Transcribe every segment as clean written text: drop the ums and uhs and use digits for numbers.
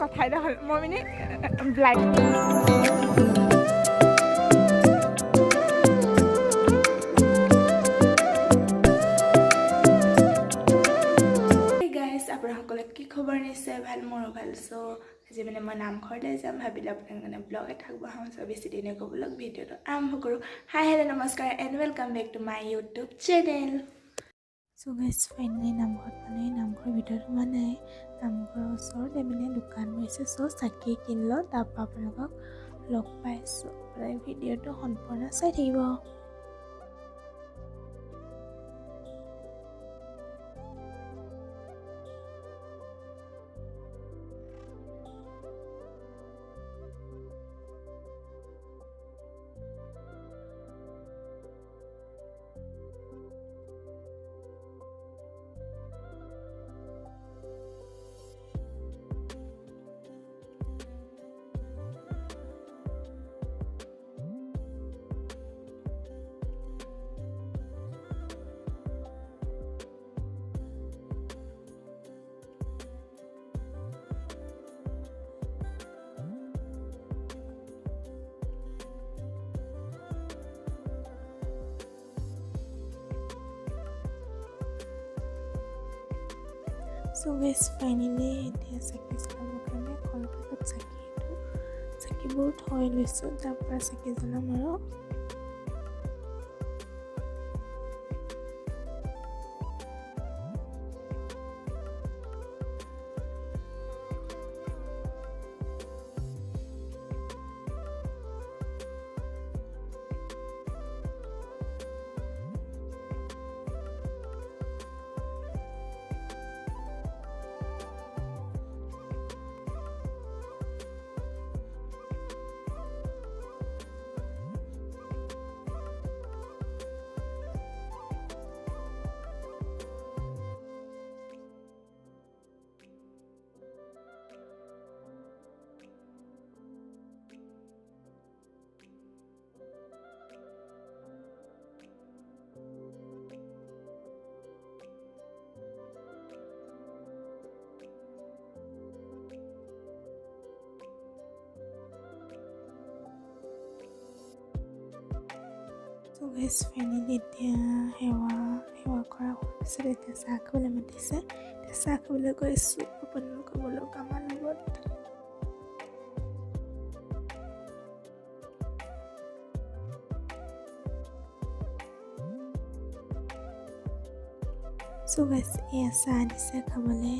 কথাই নহ'ল মই মানে ব্লাইণ্ড আপোনাসকলে কি খবৰ নিশ্চয় ভাল মোৰো ভাল চ' আজি মানে মই নামঘৰলৈ যাম ভাবিলে আপোনাক মানে ব্লগ এটা আগবঢ়াম চ' বেছি দিনে ক'বলৈ ভিডিঅ'টো আৰম্ভ কৰোঁ হাই হেল্ল' নমস্কাৰ and welcome back to my YouTube channel so' guys finally নামঘৰত মানে নামঘৰৰ ভিতৰত সোমোৱা নাই নামঘৰৰ ওচৰতে মানে দোকান বহিছে চ' চাকি কিনিলোঁ তাৰপৰা আপোনালোকক লগ পাইছোঁ আপোনাৰ ভিডিঅ'টো সম্পূৰ্ণ চাই থাকিব So guys, finally এতিয়া চাকি জ্বলাবৰ কাৰণে কলপাতত চাকিবোৰ থৈ লৈছোঁ তাৰপৰা চাকি জ্বলাম আৰু So guys, finally এতিয়া সেৱা কৰা হোৱাৰ পিছত এতিয়া চাহ খাবলৈ মাতিছে এতিয়া চাহ খাবলৈ গৈছোঁ আপোনালোকৰ বলক আমাৰ লগত So guys, এয়া চাহ দিছে খাবলৈ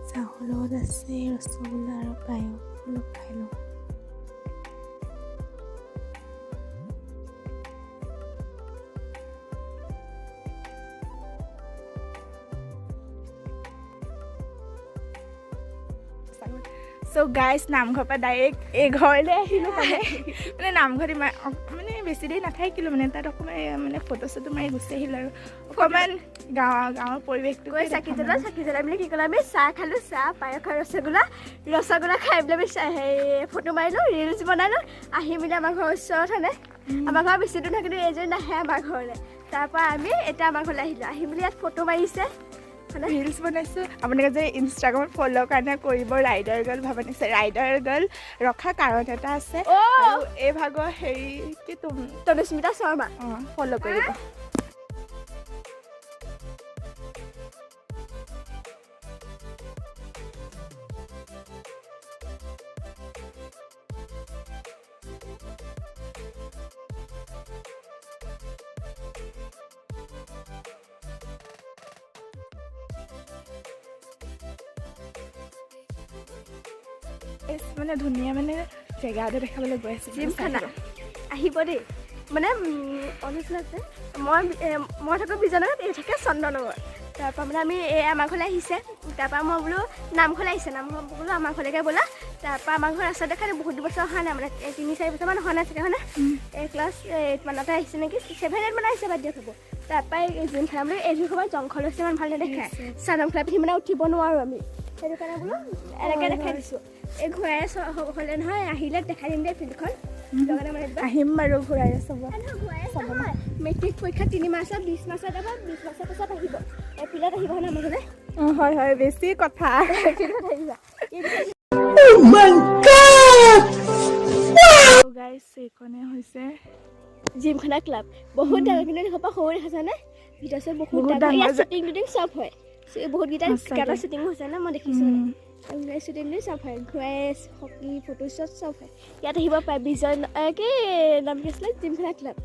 চাহৰ লগত আছে ৰসগোল্লা আৰু পায়স অলপ খাই লওঁ So guys, নামঘৰৰ পৰা ডাইৰেক্ট এই ঘৰলৈ আহিলোঁ মানে নামঘৰত মানে বেছি দেৰি নাথাকিলোঁ মানে তাত অকণমান মানে ফটো চটো মাৰি গুচি আহিলোঁ আৰু অকণমান গাঁৱৰ পৰিৱেশটো গৈ চাকি জ্বলাই বুলি কি ক'লে আমি চাহ খালোঁ চাহ পায়স আৰু ৰসগোল্লা খাই পেলাই আমি ফটো মাৰিলোঁ ৰিলচ বনালোঁ আহি মেলি আমাৰ ঘৰৰ ওচৰত হয়নে আমাৰ ঘৰৰ বেছি দূৰ থাকিলে এজনী নাহে আমাৰ ঘৰলৈ তাৰপৰা আমি এতিয়া আমাৰ ঘৰলৈ আহিলোঁ আহি মেলি ইয়াত ফটো মাৰিছে ৰিলচ বনাইছোঁ আপোনালোকে যে ইনষ্টাগ্ৰামত ফ'ল' কাৰণে কৰিব ৰাইডাৰ গাৰ্ল ভাৱনি ৰাইডাৰ গাৰ্ল ৰখা কাৰণ এটা আছে আৰু এই ভাগৰ হেৰি কি 𝚃𝚘𝚗𝚐 শৰ্মা ফ'ল' কৰিব মানে ধুনীয়া মানে জেগা এটা দেখাবলৈ গৈ আছে জিমখানা আহিব দেই মানে অনুষ্ঠিত আছে মই থাকোঁ বিজয়নগৰত এই থাকে চন্দননগৰ তাৰপৰা মানে আমি এই আমাৰ ঘৰলৈ আহিছে তাৰপৰা মই বোলো নামঘৰলৈ আহিছে নামঘৰ বোলো আমাৰ ঘৰলৈকে বোলা তাৰপৰা আমাৰ ঘৰ ৰাস্তা দেখা বহুত বছৰ অহা নাই মানে 3-4 বছৰমান অহা নাই চাগে হয়নে ক্লাছ 8 মানতে আহিছে নেকি 7 8 মান আহিছে বাদ দিয়া থ'ব তাৰপৰা এই জিমখানা বোলো এইযোৰ সময়ত জংঘল হৈছে ইমান ভাল নেদেখায় চাদৰ মেখেলা পিন্ধি মানে উঠিব নোৱাৰোঁ আমি সেইটো কাৰণে বোলো এনেকৈ দেখাই দিছোঁ এই ঘূৰাই হ'লে নহয় আহিলে দেখাই দিম দেই ফিল্ডখন আহিম বাৰু ঘূৰাই চাব মেট্ৰিক পৰীক্ষা 3 মাৰ্চত 20 মাৰ্চত যাব 20 মাৰ্চৰ পিছত আহিব এপ্ৰিলত আহিব নহয় আমাৰ ঘৰলৈ হয় হয় বেছি কথা মাই গড গাইস এইখনে হৈছে জিমখানা ক্লাব বহুত ডাঙৰ কিন্তু দেখা সৰু দেখাছানে ভিতৰত বহুত ডাঙৰ ইয়াত শ্বুটিং চব হয় বহুত গীতা গাটা শ্বুটিং হৈছে না মই দেখিছোঁ মানে শ্বুটিং চব হয় ঘুৱাইছ হকি ফটোশ্বট চব হয় ইয়াত আহিব পাৰে বিজয় কি নাম কি আছিলে জিমখানা ক্লাব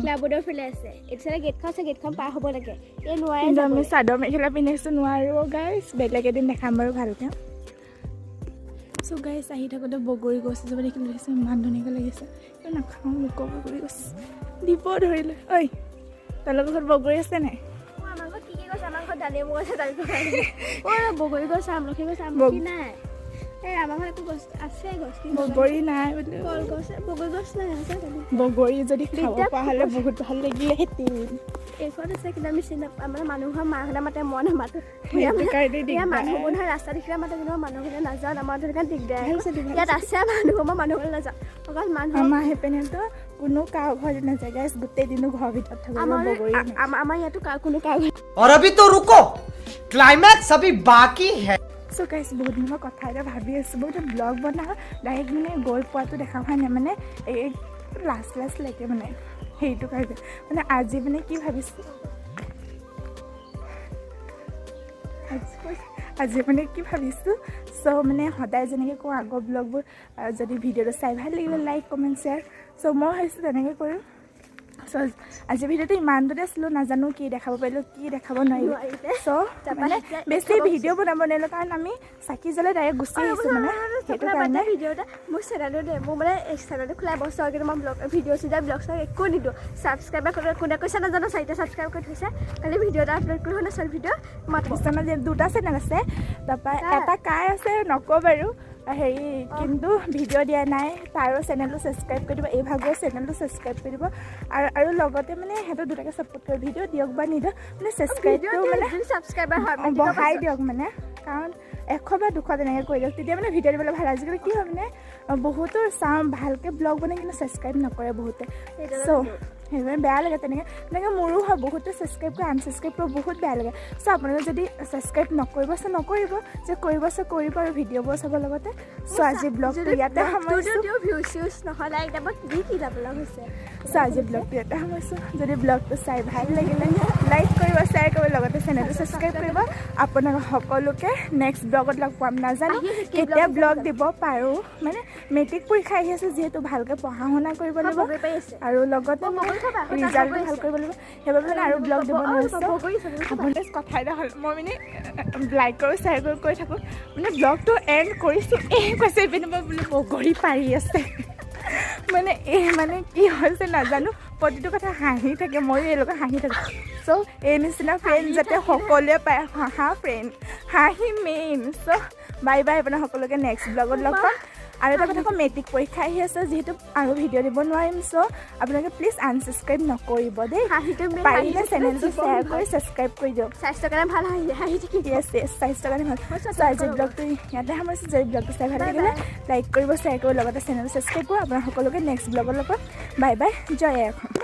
ক্লাবৰ ফালে আছে এইফালে গেটখন আছে গেটখন পাৰ হ'ব লাগে এই নোৱাৰে আমি চাদৰ মেখেলা পিন্ধিছোঁ নোৱাৰো গাইছ বেলেগ এদিন দেখাম বাৰু ভালকৈ চ' গাইছ আহি থাকোঁতে বগৰী গছ এজোপা দেখিলোঁ লাগিছে ইমান ধুনীয়াকৈ লাগিছে কিন্তু নাখাওঁ লোক বগৰী গছ দিব ধৰিলে ঐ তেওঁলোকৰ ঘৰত বগৰী আছে নাই আমাৰ ঘৰত কি কি গছ আমাৰ ঘৰত ডালিম গছ বগৰী গছ আমলখি গছ আমলখি নাই এই আমাৰ ঘৰত একো গছ আছে গছ বগৰী নাই বোলে কলগছ বগৰী গছ নাই আছে বগৰী যদি খাব পৰা হ'লে বহুত ভাল লাগিলেহেঁতেন এইখন আছে কিন্তু আমি চিনি নাপাওঁ মানে মানুহৰ মাহঁতে মাতে মই নামাতো মানুহবোৰ নহয় ৰাস্তা দেখিলে মাতে কিন্তু মানুহবোৰে নাযাওঁ আমাৰ তেনেকৈ দিগদাৰ ইয়াত আছে মানুহবোৰ মই মানুহবোৰে নাযাওঁ অকল মানুহ আমাৰ সেইপিনেতো কোনো কাৰো ঘৰত নাযায় গাইছ গোটেই দিনো ঘৰৰ ভিতৰত থাকিব বগৰী আমাৰ ইয়াতো কোনো কাৰো और अभी तो रुको क्लाइमैक्स अभी बाकी है চ' গাইছ বহুত দিন মই কথা এটা ভাবি আছোঁ বহুত ব্লগ বনাওঁ ডাইৰেক্ট মানে গৈ পোৱাটো দেখা হোৱা নাই মানে এই লাষ্ট লাগে মানে সেইটো কাৰণে মানে আজি মানে কি ভাবিছোঁ আজি মানে কি ভাবিছোঁ চ' মানে সদায় যেনেকৈ কওঁ আগৰ ব্লগবোৰ যদি ভিডিঅ'টো চাই ভাল লাগিলে লাইক কমেণ্ট শ্বেয়াৰ চ' মই ভাবিছোঁ তেনেকৈ কৰিম চ' আজি ভিডিঅ'টো ইমানটোতে আছিলোঁ নাজানো কি দেখাব পাৰিলোঁ কি দেখাব নোৱাৰিলোঁ চ' মানে বেছি ভিডিঅ' বনাব নোৱাৰিলোঁ কাৰণ আমি চাকি জ্বলাই ডাইৰেক্ট গুচি আহিছোঁ মানে সেইটো কাৰণে ভিডিঅ'টা মোৰ চেনেলটো দে মোৰ মানে চেনেলটো খোলাই বছৰ কিন্তু মই ব্লগ ভিডিঅ' চিডিঅ' ব্লগ চাই একো নিদিওঁ ছাবস্ক্ৰাইবাৰ কোনে কৈছে নাজানো 4টা ছাবস্ক্ৰাইব কৰি থৈছে খালি ভিডিঅ' এটা আপলোড কৰোঁ না চব ভিডিঅ' চেনেল 2টা চেনেল আছে তাৰপৰা এটা কাৰ আছে নকওঁ বাৰু হেৰি কিন্তু ভিডিঅ' দিয়া নাই তাৰো চেনেলটো ছাবস্ক্ৰাইব কৰি দিব এই ভাগৰ চেনেলটো ছাবস্ক্ৰাইব কৰি দিব আৰু লগতে মানে সিহঁতৰ দুটাকে ছাপোৰ্ট কৰে ভিডিঅ' দিয়ক বা নিদিয়ক মানে ছাবস্ক্ৰাইবটো মানে ছাবস্ক্ৰাইবাৰ বঢ়াই দিয়ক মানে কাৰণ 100 বা 200 তেনেকৈ কৰি দিয়ক তেতিয়া মানে ভিডিঅ' দিবলৈ ভাল আজিকালি কি হয় মানে বহুতো চাওঁ ভালকৈ ব্লগ বনাই কিন্তু ছাবস্ক্ৰাইব নকৰে বহুতে চ' সেইবাবে বেয়া লাগে তেনেকৈ মোৰো হয় বহুতে ছাবস্ক্ৰাইব কৰি আনছাবস্ক্ৰাইব কৰিব বহুত বেয়া লাগে চ' আপোনালোকে যদি ছাবস্ক্ৰাইব নকৰিব চ' নকৰিব যে কৰিব চ' কৰিব আৰু ভিডিঅ'বোৰ চাবৰ লগতে চ' আজি ব্লগটো ইয়াতে সামৰিছোঁ নহ'লে একদম কি ব্লগ হৈছে চ' আজি ব্লগটো ইয়াতে সামৰিছোঁ যদি ব্লগটো চাই ভাল লাগিলে লাইক কৰিব শ্বেয়াৰ কৰিব লগতে চেনেলটো ছাবস্ক্ৰাইব কৰিব আপোনালোক সকলোকে নেক্সট ব্লগত লগ পাম নাজানো কেতিয়া ব্লগ দিব পাৰোঁ মানে মেট্ৰিক পৰীক্ষা আহি আছে যিহেতু ভালকৈ পঢ়া শুনা কৰিব লাগিব আৰু লগতে ৰিজাল্টটো ভাল কৰিব লাগিব সেইবাবে মানে আৰু ব্লগ দিব নোৱাৰিছোঁ আপোনাৰ কথা এটা হ'ল মই মানে লাইক কৰোঁ শ্বেয়াৰ কৰি থাকোঁ মানে ব্লগটো এণ্ড কৰিছোঁ কৈছে এইপিনে মই বোলে বগৰী পাৰি আছে মানে কি হৈছে নাজানো প্ৰতিটো কথা হাঁহি থাকে ময়ো এই লগত হাঁহি থাকোঁ চ' এই নিচিনা ফ্ৰেণ্ড যাতে সকলোৱে পায় হাঁহা ফ্ৰেণ্ড হাঁহি মেইন চ' বাই বাই আপোনাৰ সকলোকে নেক্সট ব্লগত লগ পাম আৰু এটা কথা কওঁ মেট্ৰিক পৰীক্ষা আহি আছে যিহেতু আৰু ভিডিঅ' দিব নোৱাৰিম চ' আপোনালোকে প্লিজ আনছাবস্ক্ৰাইব নকৰিব দেই পাৰিলে চেনেলটো শ্বেয়াৰ কৰি ছাবস্ক্ৰাইব কৰি দিয়ক স্বাস্থ্যৰ কাৰণে ভাল হাঁহি থাকি য়েছ স্বাস্থ্যৰ কাৰণে ভাল চ' আজি ব্লগটো ইয়াতে সামৰিছোঁ যদি ব্লগটো চাই ভাল লাগিলে লাইক কৰিব শ্বেয়াৰ কৰিব লগতে চেনেলটো ছাবস্ক্ৰাইব কৰিব আপোনাৰ সকলোকে নেক্সট ব্লগত লগ পাম বাই বাই জয় এখন